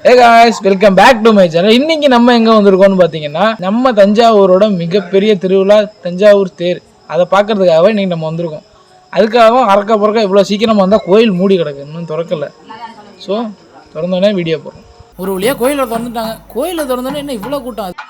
Hey guys, welcome back to my channel. இன்னைக்கு நம்ம எங்க வந்திருக்கோம்னு பாத்தீங்கன்னா நம்ம தஞ்சாவூரோட மிகப்பெரிய திருவிழா தஞ்சாவூர் தேர். அதை பார்க்கிறதுக்காக இன்னைக்கு நம்ம வந்திருக்கோம். அதுக்காக அறக்க பறக்க இவ்வளவு சீக்கிரமா வந்தா கோயில் மூடி கிடக்கு, இன்னும் திறக்கல. ஸோ திறந்தோடனே வீடியோ போடுறோம். ஒரு வழியா கோயிலை திறந்துட்டாங்க. கோயிலை திறந்தோடனே என்ன இவ்வளோ கூட்டம்?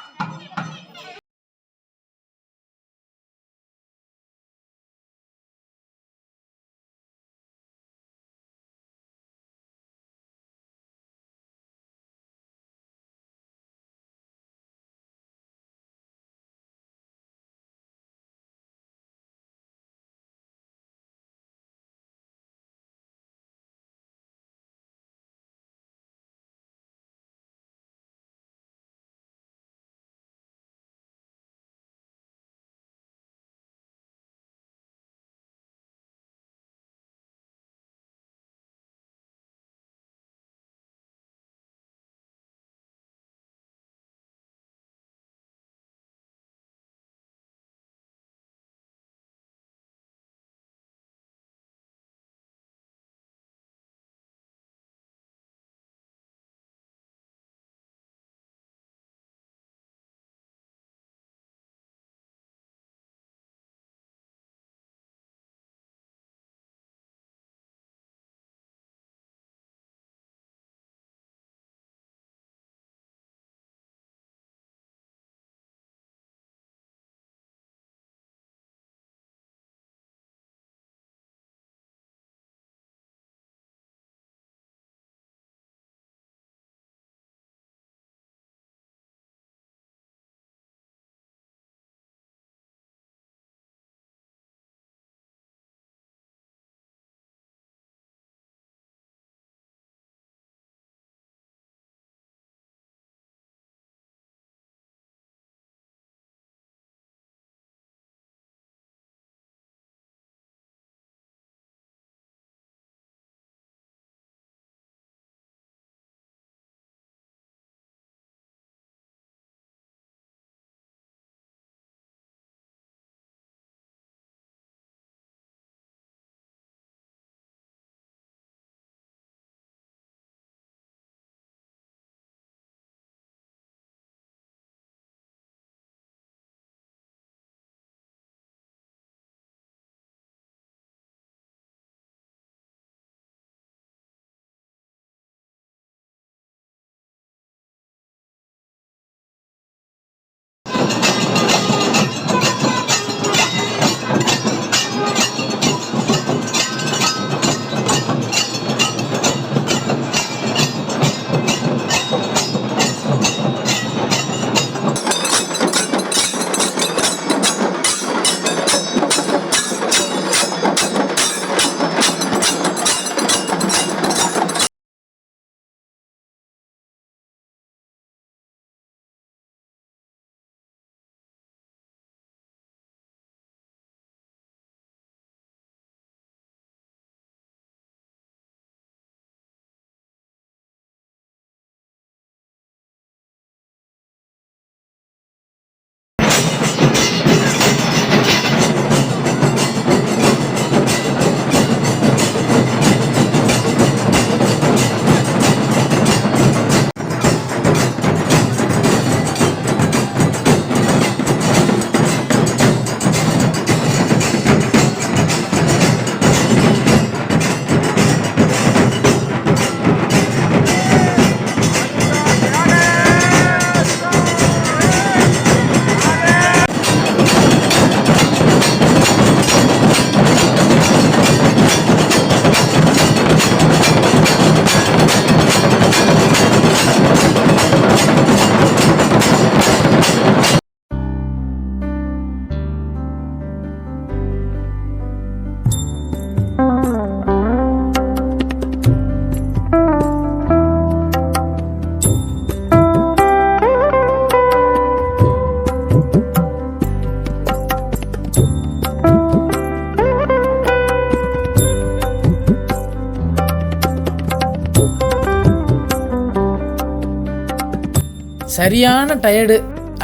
சரியான டயர்டு.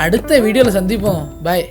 அடுத்த வீடியோவில் சந்திப்போம். பாய்.